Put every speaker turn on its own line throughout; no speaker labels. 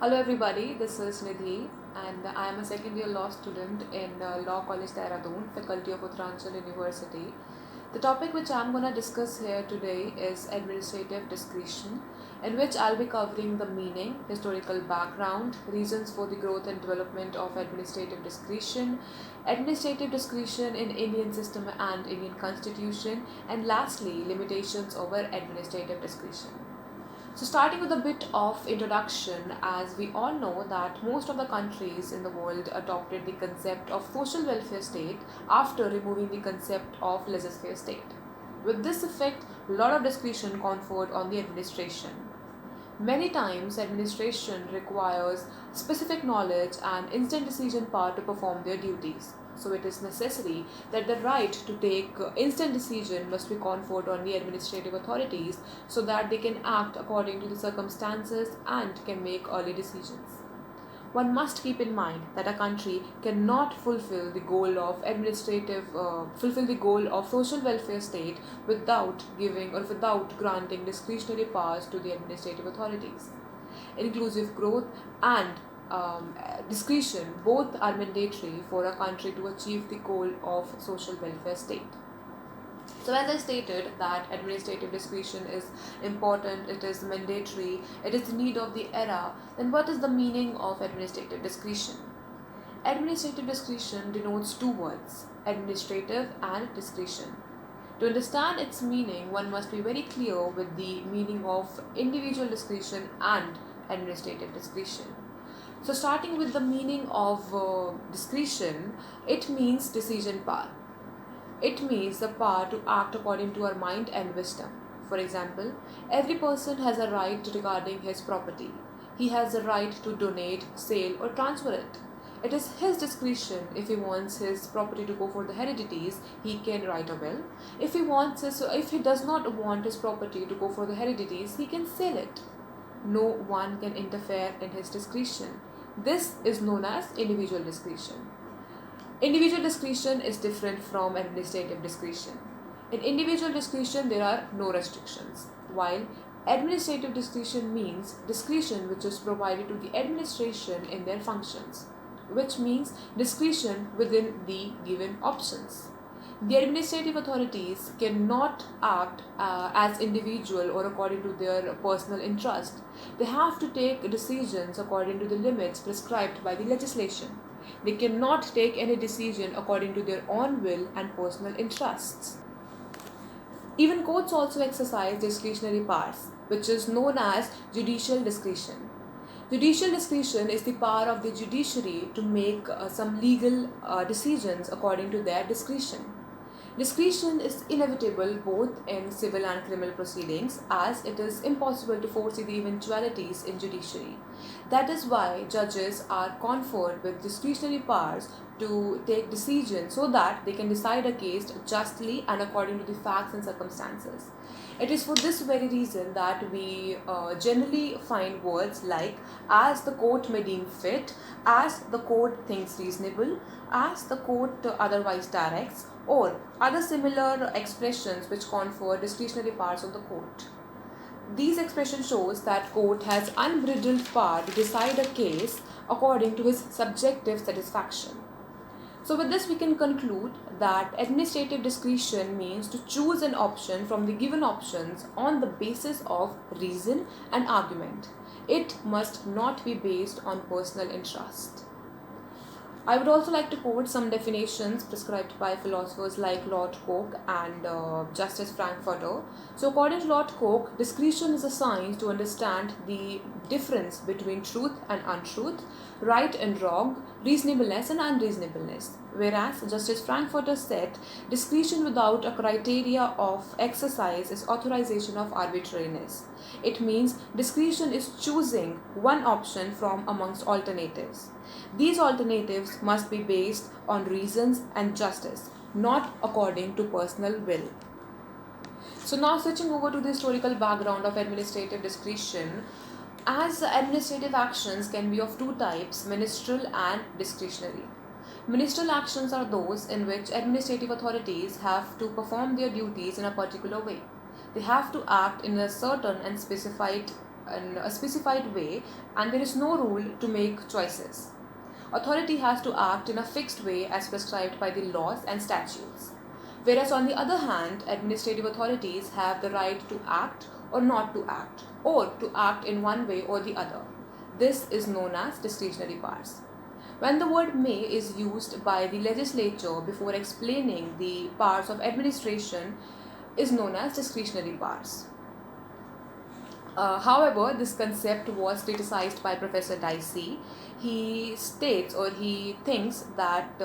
Hello everybody, this is Nidhi and I am a second year law student in Law College Dehradun, Faculty of Uttaranchal University. The topic which I am going to discuss here today is administrative discretion, in which I'll be covering the meaning, historical background, reasons for the growth and development of administrative discretion in Indian system and Indian constitution, and lastly, limitations over administrative discretion. So, starting with a bit of introduction, as we all know that most of the countries in the world adopted the concept of social welfare state after removing the concept of laissez-faire state. With this effect, a lot of discretion conferred on the administration. Many times, administration requires specific knowledge and instant decision power to perform their duties. So, it is necessary that the right to take instant decision must be conferred on the administrative authorities so that they can act according to the circumstances and can make early decisions. One must keep in mind that a country cannot fulfill the goal of social welfare state without giving or without granting discretionary powers to the administrative authorities. Inclusive growth and discretion both are mandatory for a country to achieve the goal of social welfare state. So, as I stated, that administrative discretion is important, it is mandatory, it is the need of the era, then what is the meaning of administrative discretion? Administrative discretion denotes two words, administrative and discretion. To understand its meaning, one must be very clear with the meaning of individual discretion and administrative discretion. So, starting with the meaning of discretion, it means decision power. It means the power to act according to our mind and wisdom. For example, every person has a right regarding his property. He has a right to donate, sell, or transfer it. It is his discretion. If he wants his property to go for the heredities, he can write a will. If he does not want his property to go for the heredities, he can sell it. No one can interfere in his discretion. This is known as individual discretion. Individual discretion is different from administrative discretion. In individual discretion, there are no restrictions, while administrative discretion means discretion which is provided to the administration in their functions, which means discretion within the given options. The administrative authorities cannot act as individual or according to their personal interest. They have to take decisions according to the limits prescribed by the legislation. They cannot take any decision according to their own will and personal interests. Even courts also exercise discretionary powers, which is known as judicial discretion. Judicial discretion is the power of the judiciary to make some legal decisions according to their discretion. Discretion is inevitable both in civil and criminal proceedings, as it is impossible to foresee the eventualities in judiciary. That is why judges are conferred with discretionary powers to take decisions so that they can decide a case justly and according to the facts and circumstances. It is for this very reason that we generally find words like as the court may deem fit, as the court thinks reasonable, as the court otherwise directs, or other similar expressions which confer discretionary powers on the court. These expressions shows that court has unbridled power to decide a case according to his subjective satisfaction. So with this we can conclude that administrative discretion means to choose an option from the given options on the basis of reason and argument. It must not be based on personal interest. I would also like to quote some definitions prescribed by philosophers like Lord Coke and Justice Frankfurter. So, according to Lord Coke, discretion is a science to understand the difference between truth and untruth, right and wrong, reasonableness and unreasonableness. Whereas Justice Frankfurter said, discretion without a criteria of exercise is authorization of arbitrariness. It means discretion is choosing one option from amongst alternatives. These alternatives must be based on reasons and justice, not according to personal will. So now switching over to the historical background of administrative discretion, as administrative actions can be of two types, ministerial and discretionary. Ministerial actions are those in which administrative authorities have to perform their duties in a particular way. They have to act in a certain and specified in a specified way, and there is no rule to make choices. Authority has to act in a fixed way as prescribed by the laws and statutes. Whereas, on the other hand, administrative authorities have the right to act or not to act, or to act in one way or the other. This is known as discretionary powers. When the word may is used by the legislature before explaining the powers of administration, is known as discretionary powers. However, this concept was criticized by Professor Dicey. He states or he thinks that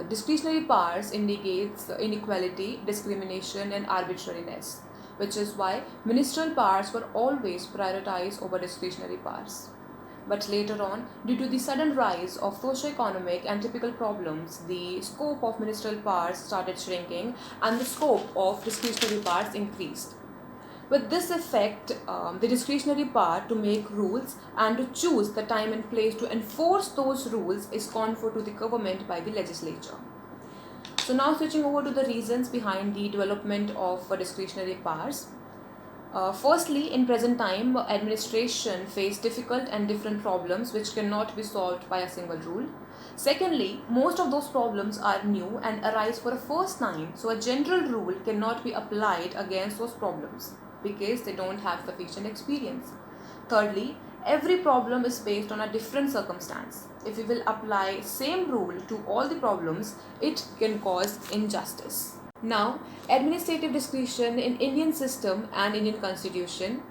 discretionary powers indicates inequality, discrimination, and arbitrariness, which is why ministerial powers were always prioritized over discretionary powers. But later on, due to the sudden rise of socio-economic and typical problems, the scope of ministerial powers started shrinking and the scope of discretionary powers increased. With this effect, the discretionary power to make rules and to choose the time and place to enforce those rules is conferred to the government by the legislature. So now switching over to the reasons behind the development of discretionary powers. Firstly, in present time, administration face difficult and different problems which cannot be solved by a single rule. Secondly, most of those problems are new and arise for the first time, so a general rule cannot be applied against those problems because they don't have sufficient experience. Thirdly, every problem is based on a different circumstance. If we will apply same rule to all the problems, it can cause injustice. Now, administrative discretion in Indian system and Indian constitution.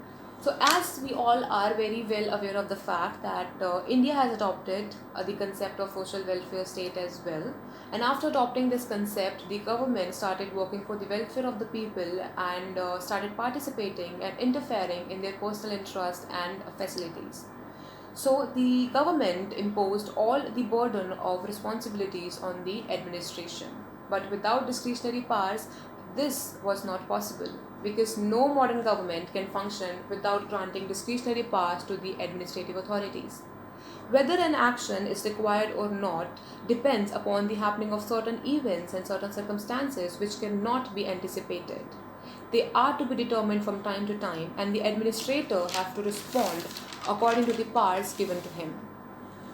So as we all are very well aware of the fact that India has adopted the concept of social welfare state as well, and after adopting this concept, the government started working for the welfare of the people and started participating and interfering in their personal interest and facilities. So the government imposed all the burden of responsibilities on the administration. But without discretionary powers, this was not possible because no modern government can function without granting discretionary powers to the administrative authorities. Whether an action is required or not depends upon the happening of certain events and certain circumstances which cannot be anticipated. They are to be determined from time to time, and the administrator have to respond according to the powers given to him.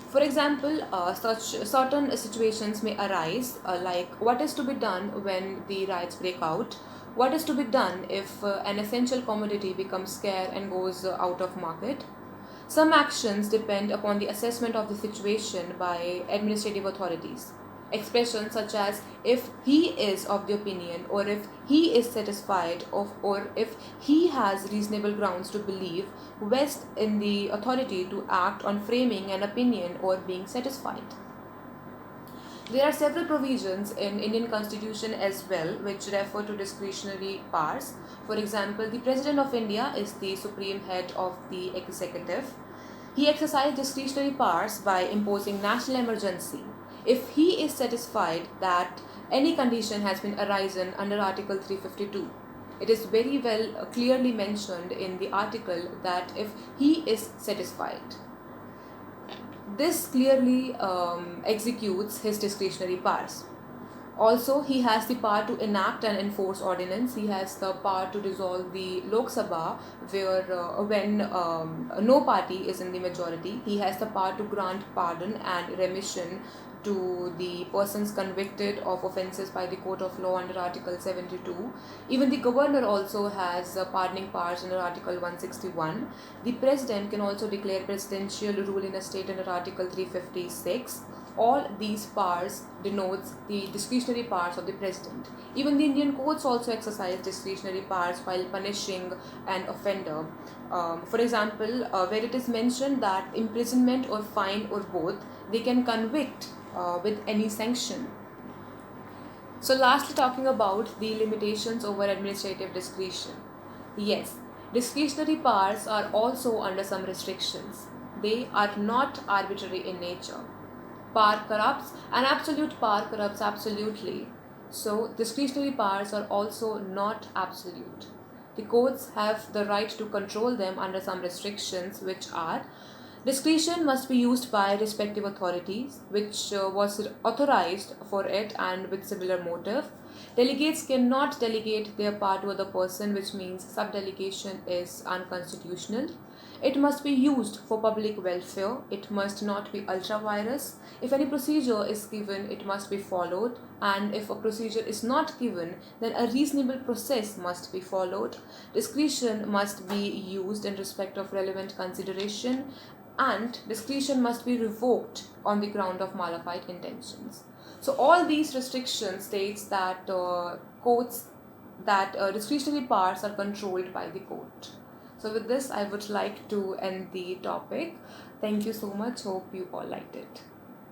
For example, such certain situations may arise, like what is to be done when the riots break out, what is to be done if an essential commodity becomes scarce and goes out of market. Some actions depend upon the assessment of the situation by administrative authorities. Expressions such as if he is of the opinion, or if he is satisfied of, or if he has reasonable grounds to believe, vest in the authority to act on framing an opinion or being satisfied. There are several provisions in Indian constitution as well which refer to discretionary powers. For example, the President of India is the supreme head of the executive. He exercises discretionary powers by imposing national emergency if he is satisfied that any condition has been arisen under Article 352. It is very well clearly mentioned in the article that if he is satisfied. This clearly executes his discretionary powers. Also, he has the power to enact and enforce ordinance. He has the power to dissolve the Lok Sabha, where when no party is in the majority. He has the power to grant pardon and remission to the persons convicted of offences by the court of law under Article 72. Even the governor also has pardoning powers under Article 161. The president can also declare presidential rule in a state under Article 356. All these powers denotes the discretionary powers of the president. Even the Indian courts also exercise discretionary powers while punishing an offender. For example, where it is mentioned that imprisonment or fine or both, they can convict with any sanction. So lastly, talking about the limitations over administrative discretion. Yes, discretionary powers are also under some restrictions. They are not arbitrary in nature. Power corrupts and absolute power corrupts absolutely. So discretionary powers are also not absolute. The courts have the right to control them under some restrictions, which are: discretion must be used by respective authorities, which was authorized for it and with similar motive. Delegates cannot delegate their power to other person, which means subdelegation is unconstitutional. It must be used for public welfare. It must not be ultra virus. If any procedure is given, it must be followed. And if a procedure is not given, then a reasonable process must be followed. Discretion must be used in respect of relevant consideration. And discretion must be revoked on the ground of malafide intentions. So all these restrictions states that courts that discretionary powers are controlled by the court. So with this, I would like to end the topic. Thank you so much. Hope you all liked it.